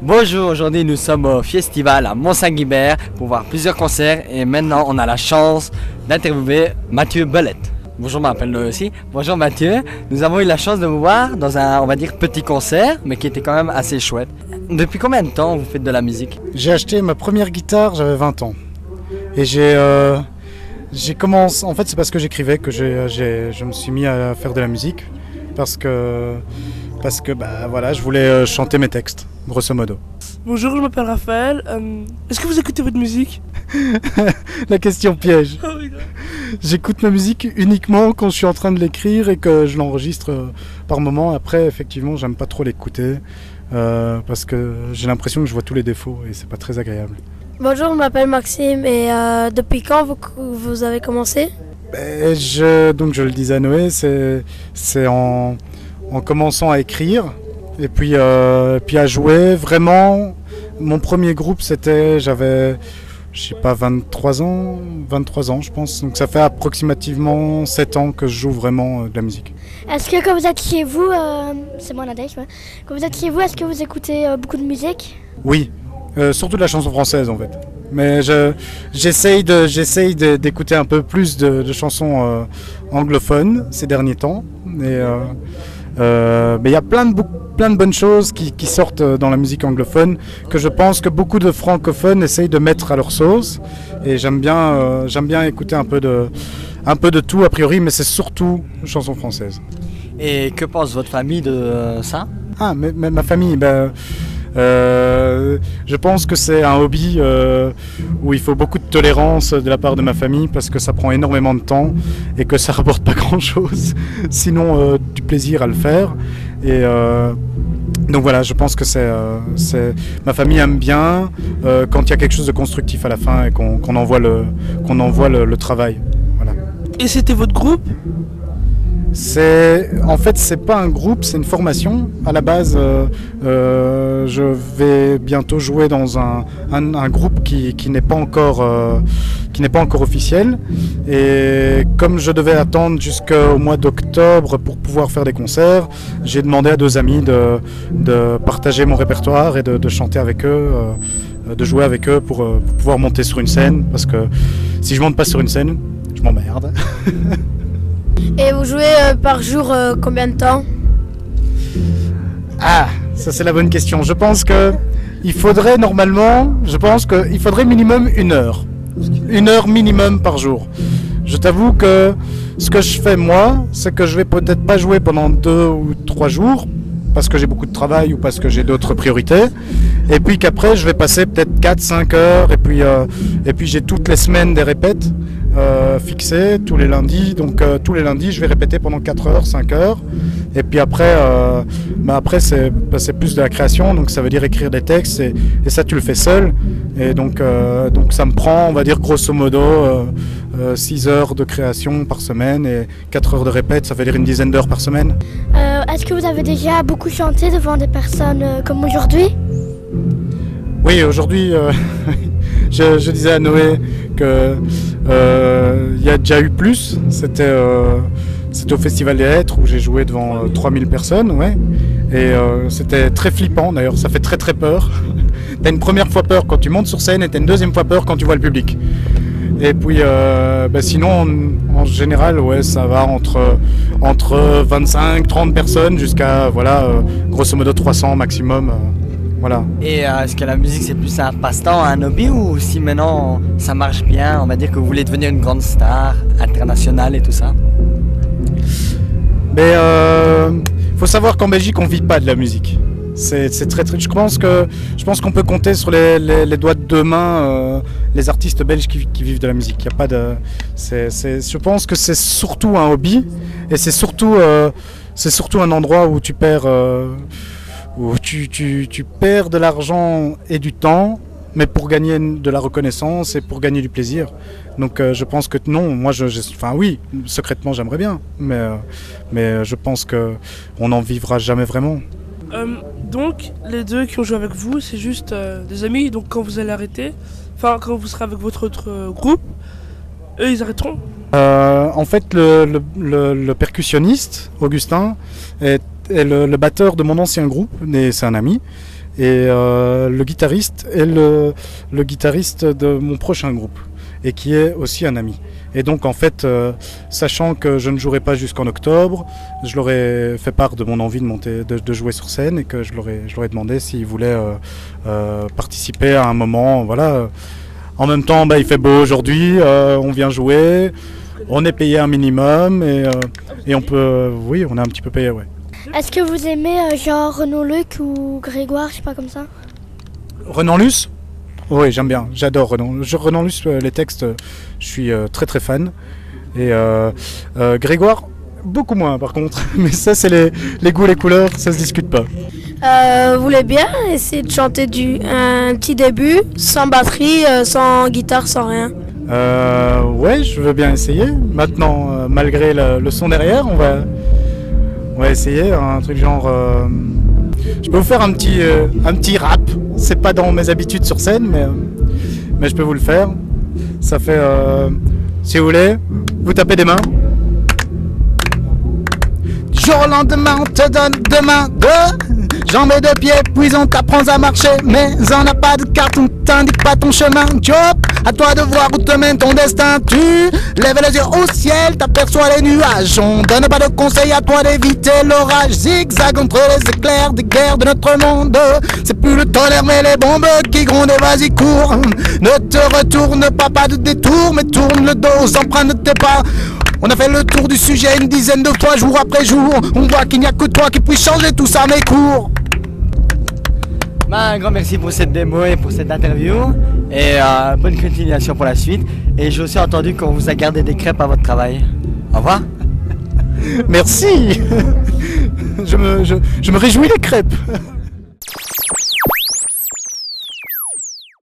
Bonjour, aujourd'hui nous sommes au festival à Mont-Saint-Guibert pour voir plusieurs concerts et maintenant on a la chance d'interviewer Mathieu Belette. Bonjour, je m'appelle Noé aussi. Bonjour Mathieu, nous avons eu la chance de vous voir dans un, on va dire, petit concert, mais qui était quand même assez chouette. Depuis combien de temps vous faites de la musique? J'ai acheté ma première guitare, j'avais 20 ans. Et j'ai commencé, en fait c'est parce que j'écrivais que je me suis mis à faire de la musique. Parce que voilà, je voulais chanter mes textes, grosso modo. Bonjour, je m'appelle Raphaël. Est-ce que vous écoutez votre musique? La question piège. Oh my God. J'écoute ma musique uniquement quand je suis en train de l'écrire et que je l'enregistre par moment. Après, effectivement, j'aime pas trop l'écouter parce que j'ai l'impression que je vois tous les défauts et c'est pas très agréable. Bonjour, je m'appelle Maxime et depuis quand vous avez commencé? Donc je le disais à Noé, c'est en commençant à écrire et puis à jouer. Vraiment, mon premier groupe j'avais, je sais pas, 23 ans je pense. Donc ça fait approximativement 7 ans que je joue vraiment de la musique. Est-ce que quand vous êtes chez vous, c'est moi Nadège, ouais. Quand vous êtes chez vous, est-ce que vous écoutez beaucoup de musique? Oui, surtout de la chanson française en fait. Mais j'essaye d'écouter un peu plus de chansons anglophones ces derniers temps. Mais il y a plein de bonnes choses qui sortent dans la musique anglophone que je pense que beaucoup de francophones essayent de mettre à leur sauce. Et j'aime bien écouter un peu de tout a priori, mais c'est surtout chansons françaises. Et que pense votre famille de ça? Ah, mais ma famille, je pense que c'est un hobby où il faut beaucoup de tolérance de la part de ma famille parce que ça prend énormément de temps et que ça rapporte pas grand chose, sinon du plaisir à le faire. Et donc voilà, je pense que ma famille aime bien quand il y a quelque chose de constructif à la fin et qu'on envoie le travail. Voilà. Et c'était votre groupe? En fait, c'est pas un groupe, c'est une formation. À la base, je vais bientôt jouer dans un groupe qui n'est pas encore officiel. Et comme je devais attendre jusqu'au mois d'octobre pour pouvoir faire des concerts, j'ai demandé à 2 amis de partager mon répertoire et de chanter avec eux, de jouer avec eux pour pouvoir monter sur une scène. Parce que si je monte pas sur une scène, je m'emmerde. Et vous jouez par jour combien de temps? Ah, ça c'est la bonne question. Je pense qu'il faudrait minimum 1 heure. 1 heure minimum par jour. Je t'avoue que ce que je fais moi, c'est que je vais peut-être pas jouer pendant 2 ou 3 jours parce que j'ai beaucoup de travail ou parce que j'ai d'autres priorités. Et puis qu'après je vais passer peut-être 4-5 heures et puis j'ai toutes les semaines des répètes fixées tous les lundis. Donc tous les lundis je vais répéter pendant 4 heures, 5 heures. Et puis après, c'est plus de la création, donc ça veut dire écrire des textes et ça tu le fais seul. Et donc ça me prend, on va dire grosso modo 6 heures de création par semaine et 4 heures de répète, ça veut dire une dizaine d'heures par semaine. Est-ce que vous avez déjà beaucoup chanté devant des personnes comme aujourd'hui? Oui, aujourd'hui, je disais à Noé que y a déjà eu plus. C'était au Festival des Lettres où j'ai joué devant 3000 personnes, ouais. Et c'était très flippant d'ailleurs, ça fait très très peur. T'as une première fois peur quand tu montes sur scène et t'as une deuxième fois peur quand tu vois le public. Et puis sinon en général ouais, ça va entre 25-30 personnes jusqu'à grosso modo 300 maximum. Voilà. Et est-ce que la musique c'est plus un passe-temps, un hobby, ou si maintenant ça marche bien, on va dire que vous voulez devenir une grande star internationale et tout ça? Mais faut savoir qu'en Belgique on vit pas de la musique. C'est très très. Je pense qu'on peut compter sur les doigts de 2 mains les artistes belges qui vivent de la musique. Y a pas de. Je pense que c'est surtout un hobby et c'est surtout un endroit où tu perds tu perds de l'argent et du temps, mais pour gagner de la reconnaissance et pour gagner du plaisir. Donc je pense que non, moi oui, secrètement j'aimerais bien, mais je pense qu'on n'en vivra jamais vraiment. Donc les 2 qui ont joué avec vous, c'est juste des amis, donc quand vous allez arrêter, quand vous serez avec votre autre groupe, eux ils arrêteront? En fait le percussionniste, Augustin, est le batteur de mon ancien groupe, c'est un ami. Et le guitariste est le guitariste de mon prochain groupe et qui est aussi un ami. Et donc en fait, sachant que je ne jouerai pas jusqu'en octobre, je leur ai fait part de mon envie de monter, de jouer sur scène et que je leur ai demandé s'ils voulaient participer à un moment. Voilà. En même temps, il fait beau aujourd'hui, on vient jouer, on est payé un minimum et on peut, oui, on est un petit peu payé, ouais. Est-ce que vous aimez genre Renaud Luc ou Grégoire, je sais pas comme ça? Renan Luce? Oui, j'aime bien, j'adore Renan. Renan Luce, les textes, je suis très très fan. Et Grégoire, beaucoup moins par contre. Mais ça, c'est les goûts, les couleurs, ça se discute pas. Vous voulez bien essayer de chanter un petit début, sans batterie, sans guitare, sans rien? Ouais, je veux bien essayer. Maintenant, malgré le son derrière, on va essayer un truc genre... je peux vous faire un petit rap. C'est pas dans mes habitudes sur scène, mais je peux vous le faire. Ça fait... si vous voulez, vous tapez des mains. Du jour au lendemain, on te donne deux mains, deux jambes et deux pieds, puis on t'apprend à marcher. Mais on n'a pas de carte, on t'indique pas ton chemin. Job, à toi de voir où te mène ton destin. Tu lèves les yeux au ciel, t'aperçois les nuages. On donne pas de conseils, à toi d'éviter l'orage. Zigzag entre les éclairs des guerres de notre monde. C'est plus le tonnerre mais les bombes qui grondent et vas-y cours. Ne te retourne pas de détour, mais tourne le dos aux empreintes de tes pas. On a fait le tour du sujet une dizaine de fois, jour après jour. On voit qu'il n'y a que toi qui puisse changer tout ça, mes cours. Un grand merci pour cette démo et pour cette interview. Et bonne continuation pour la suite. Et j'ai aussi entendu qu'on vous a gardé des crêpes à votre travail. Au revoir. Merci. Je me réjouis les crêpes.